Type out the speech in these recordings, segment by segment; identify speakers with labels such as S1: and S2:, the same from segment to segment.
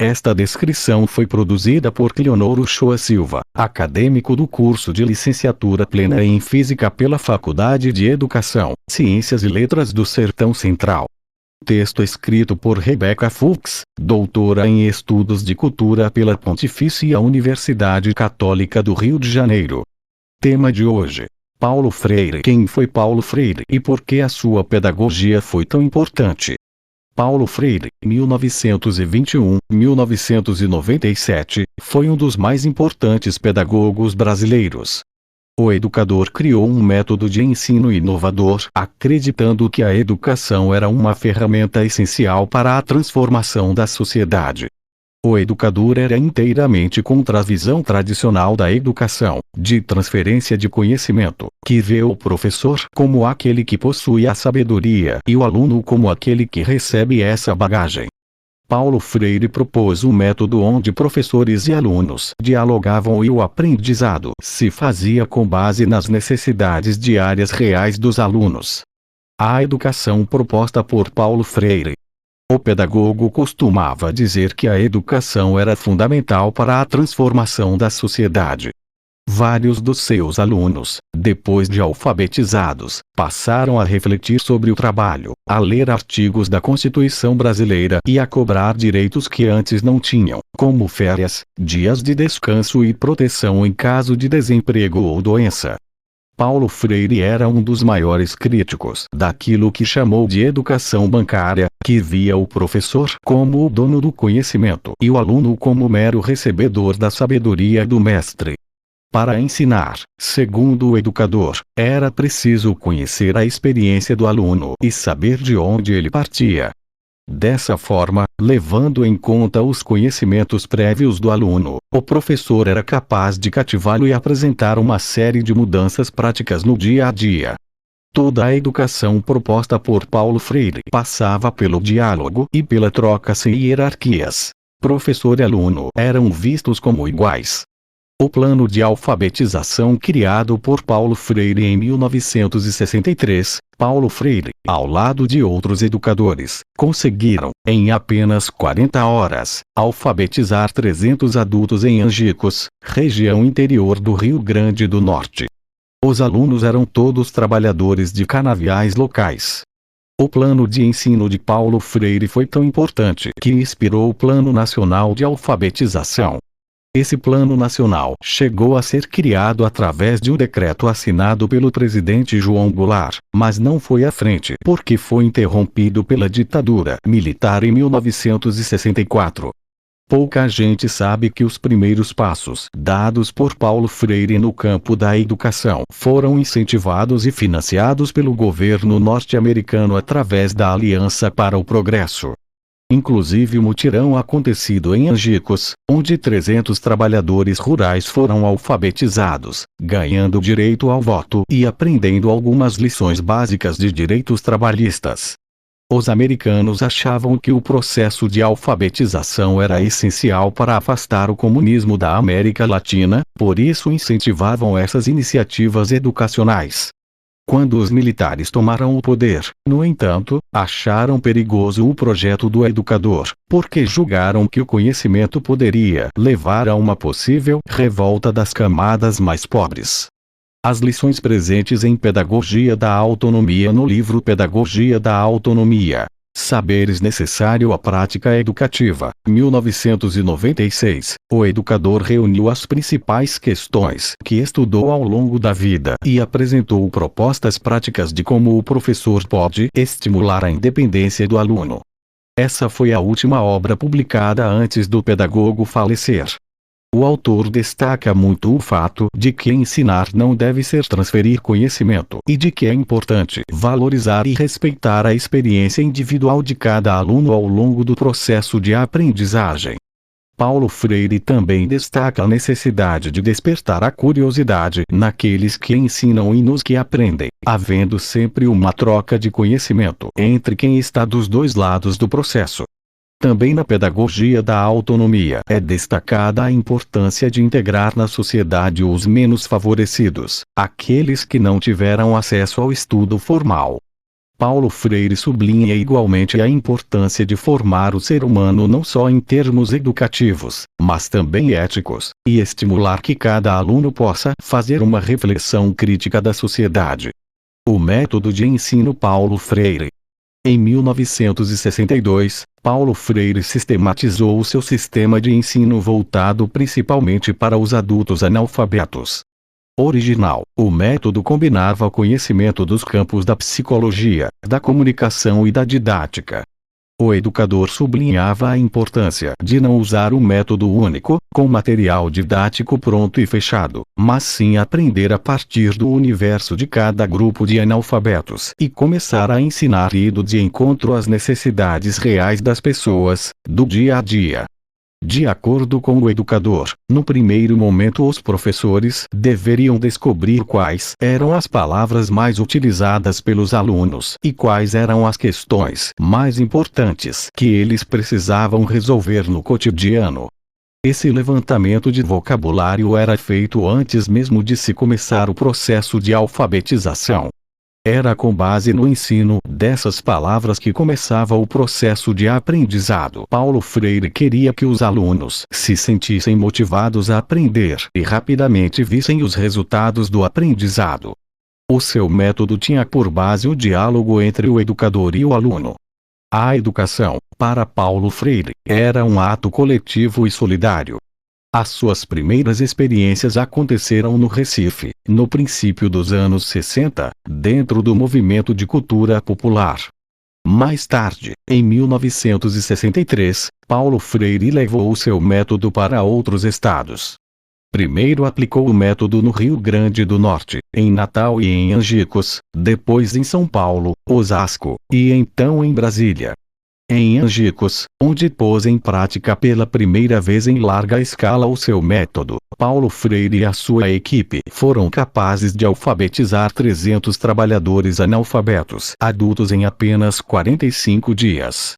S1: Esta descrição foi produzida por Cleonor Uchoa Silva, acadêmico do curso de licenciatura plena em Física pela Faculdade de Educação, Ciências e Letras do Sertão Central. Texto escrito por Rebeca Fuchs, doutora em Estudos de Cultura pela Pontifícia Universidade Católica do Rio de Janeiro. Tema de hoje: Paulo Freire. Quem foi Paulo Freire e por que a sua pedagogia foi tão importante? Paulo Freire, 1921-1997, foi um dos mais importantes pedagogos brasileiros. O educador criou um método de ensino inovador, acreditando que a educação era uma ferramenta essencial para a transformação da sociedade. O educador era inteiramente contra a visão tradicional da educação, de transferência de conhecimento, que vê o professor como aquele que possui a sabedoria e o aluno como aquele que recebe essa bagagem. Paulo Freire propôs um método onde professores e alunos dialogavam e o aprendizado se fazia com base nas necessidades diárias reais dos alunos. A educação proposta por Paulo Freire. O pedagogo costumava dizer que a educação era fundamental para a transformação da sociedade. Vários dos seus alunos, depois de alfabetizados, passaram a refletir sobre o trabalho, a ler artigos da Constituição brasileira e a cobrar direitos que antes não tinham, como férias, dias de descanso e proteção em caso de desemprego ou doença. Paulo Freire era um dos maiores críticos daquilo que chamou de educação bancária, que via o professor como o dono do conhecimento e o aluno como mero recebedor da sabedoria do mestre. Para ensinar, segundo o educador, era preciso conhecer a experiência do aluno e saber de onde ele partia. Dessa forma, levando em conta os conhecimentos prévios do aluno, o professor era capaz de cativá-lo e apresentar uma série de mudanças práticas no dia a dia. Toda a educação proposta por Paulo Freire passava pelo diálogo e pela troca sem hierarquias. Professor e aluno eram vistos como iguais. O plano de alfabetização criado por Paulo Freire em 1963, Paulo Freire, ao lado de outros educadores, conseguiram, em apenas 40 horas, alfabetizar 300 adultos em Angicos, região interior do Rio Grande do Norte. Os alunos eram todos trabalhadores de canaviais locais. O plano de ensino de Paulo Freire foi tão importante que inspirou o Plano Nacional de Alfabetização. Esse plano nacional chegou a ser criado através de um decreto assinado pelo presidente João Goulart, mas não foi à frente porque foi interrompido pela ditadura militar em 1964. Pouca gente sabe que os primeiros passos dados por Paulo Freire no campo da educação foram incentivados e financiados pelo governo norte-americano através da Aliança para o Progresso. Inclusive o mutirão acontecido em Angicos, onde 300 trabalhadores rurais foram alfabetizados, ganhando direito ao voto e aprendendo algumas lições básicas de direitos trabalhistas. Os americanos achavam que o processo de alfabetização era essencial para afastar o comunismo da América Latina, por isso incentivavam essas iniciativas educacionais. Quando os militares tomaram o poder, no entanto, acharam perigoso o projeto do educador, porque julgaram que o conhecimento poderia levar a uma possível revolta das camadas mais pobres. As lições presentes em Pedagogia da Autonomia no livro Pedagogia da Autonomia. Saberes necessário à prática educativa, 1996, o educador reuniu as principais questões que estudou ao longo da vida e apresentou propostas práticas de como o professor pode estimular a independência do aluno. Essa foi a última obra publicada antes do pedagogo falecer. O autor destaca muito o fato de que ensinar não deve ser transferir conhecimento e de que é importante valorizar e respeitar a experiência individual de cada aluno ao longo do processo de aprendizagem. Paulo Freire também destaca a necessidade de despertar a curiosidade naqueles que ensinam e nos que aprendem, havendo sempre uma troca de conhecimento entre quem está dos dois lados do processo. Também na Pedagogia da Autonomia é destacada a importância de integrar na sociedade os menos favorecidos, aqueles que não tiveram acesso ao estudo formal. Paulo Freire sublinha igualmente a importância de formar o ser humano não só em termos educativos, mas também éticos, e estimular que cada aluno possa fazer uma reflexão crítica da sociedade. O método de ensino Paulo Freire. Em 1962, Paulo Freire sistematizou o seu sistema de ensino voltado principalmente para os adultos analfabetos. Original, o método combinava o conhecimento dos campos da psicologia, da comunicação e da didática. O educador sublinhava a importância de não usar um método único, com material didático pronto e fechado, mas sim aprender a partir do universo de cada grupo de analfabetos e começar a ensinar indo de encontro às necessidades reais das pessoas, do dia a dia. De acordo com o educador, no primeiro momento os professores deveriam descobrir quais eram as palavras mais utilizadas pelos alunos e quais eram as questões mais importantes que eles precisavam resolver no cotidiano. Esse levantamento de vocabulário era feito antes mesmo de se começar o processo de alfabetização. Era com base no ensino dessas palavras que começava o processo de aprendizado. Paulo Freire queria que os alunos se sentissem motivados a aprender e rapidamente vissem os resultados do aprendizado. O seu método tinha por base o diálogo entre o educador e o aluno. A educação, para Paulo Freire, era um ato coletivo e solidário. As suas primeiras experiências aconteceram no Recife, no princípio dos anos 60, dentro do movimento de cultura popular. Mais tarde, em 1963, Paulo Freire levou o seu método para outros estados. Primeiro aplicou o método no Rio Grande do Norte, em Natal e em Angicos, depois em São Paulo, Osasco, e então em Brasília. Em Angicos, onde pôs em prática pela primeira vez em larga escala o seu método, Paulo Freire e a sua equipe foram capazes de alfabetizar 300 trabalhadores analfabetos adultos em apenas 45 dias.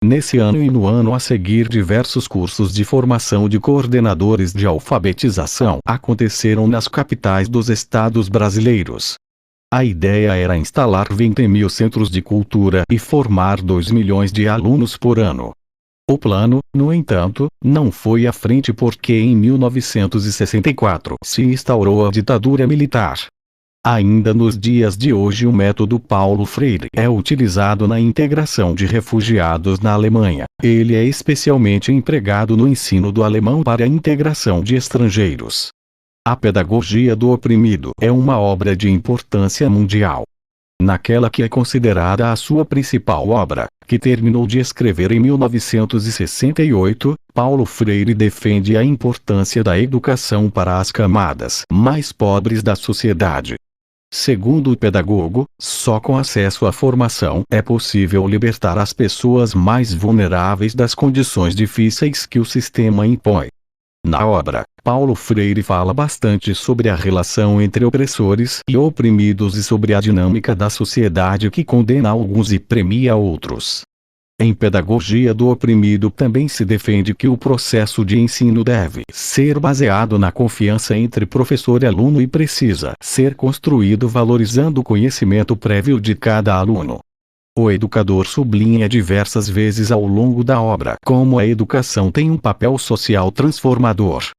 S1: Nesse ano e no ano a seguir, diversos cursos de formação de coordenadores de alfabetização aconteceram nas capitais dos estados brasileiros. A ideia era instalar 20.000 centros de cultura e formar 2 milhões de alunos por ano. O plano, no entanto, não foi à frente porque em 1964 se instaurou a ditadura militar. Ainda nos dias de hoje o método Paulo Freire é utilizado na integração de refugiados na Alemanha. Ele é especialmente empregado no ensino do alemão para a integração de estrangeiros. A Pedagogia do Oprimido é uma obra de importância mundial. Naquela que é considerada a sua principal obra, que terminou de escrever em 1968, Paulo Freire defende a importância da educação para as camadas mais pobres da sociedade. Segundo o pedagogo, só com acesso à formação é possível libertar as pessoas mais vulneráveis das condições difíceis que o sistema impõe. Na obra, Paulo Freire fala bastante sobre a relação entre opressores e oprimidos e sobre a dinâmica da sociedade que condena alguns e premia outros. Em Pedagogia do Oprimido também se defende que o processo de ensino deve ser baseado na confiança entre professor e aluno e precisa ser construído valorizando o conhecimento prévio de cada aluno. O educador sublinha diversas vezes ao longo da obra como a educação tem um papel social transformador.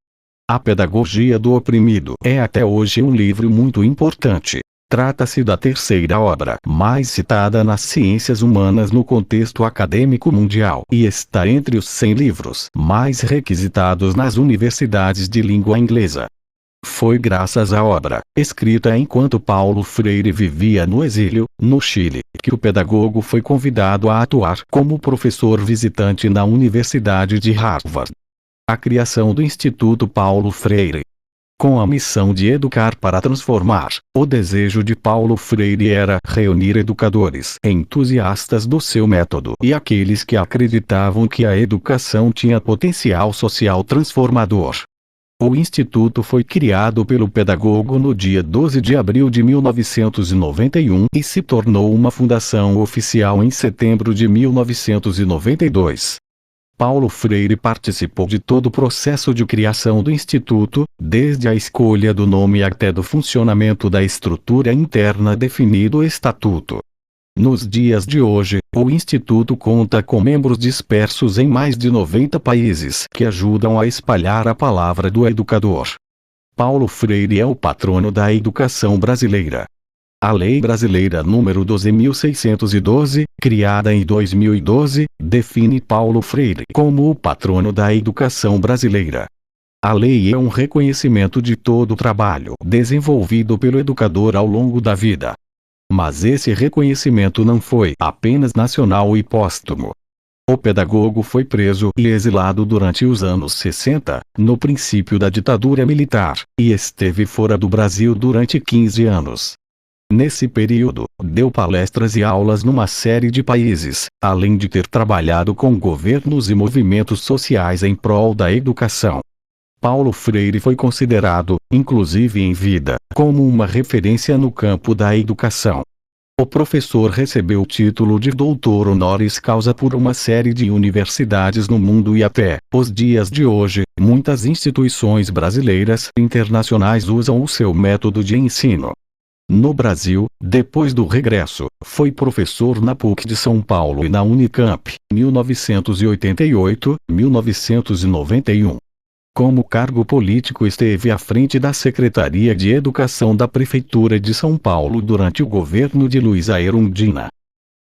S1: A Pedagogia do Oprimido é até hoje um livro muito importante. Trata-se da terceira obra mais citada nas ciências humanas no contexto acadêmico mundial e está entre os 100 livros mais requisitados nas universidades de língua inglesa. Foi graças à obra, escrita enquanto Paulo Freire vivia no exílio, no Chile, que o pedagogo foi convidado a atuar como professor visitante na Universidade de Harvard. A criação do Instituto Paulo Freire. Com a missão de educar para transformar, o desejo de Paulo Freire era reunir educadores entusiastas do seu método e aqueles que acreditavam que a educação tinha potencial social transformador. O Instituto foi criado pelo pedagogo no dia 12 de abril de 1991 e se tornou uma fundação oficial em setembro de 1992. Paulo Freire participou de todo o processo de criação do Instituto, desde a escolha do nome até do funcionamento da estrutura interna definido o Estatuto. Nos dias de hoje, o Instituto conta com membros dispersos em mais de 90 países que ajudam a espalhar a palavra do educador. Paulo Freire é o patrono da educação brasileira. A Lei Brasileira nº 12.612, criada em 2012, define Paulo Freire como o patrono da educação brasileira. A lei é um reconhecimento de todo o trabalho desenvolvido pelo educador ao longo da vida. Mas esse reconhecimento não foi apenas nacional e póstumo. O pedagogo foi preso e exilado durante os anos 60, no princípio da ditadura militar, e esteve fora do Brasil durante 15 anos. Nesse período, deu palestras e aulas numa série de países, além de ter trabalhado com governos e movimentos sociais em prol da educação. Paulo Freire foi considerado, inclusive em vida, como uma referência no campo da educação. O professor recebeu o título de doutor honoris causa por uma série de universidades no mundo e até os dias de hoje, muitas instituições brasileiras e internacionais usam o seu método de ensino. No Brasil, depois do regresso, foi professor na PUC de São Paulo e na Unicamp, 1988-1991. Como cargo político esteve à frente da Secretaria de Educação da Prefeitura de São Paulo durante o governo de Luiza Erundina.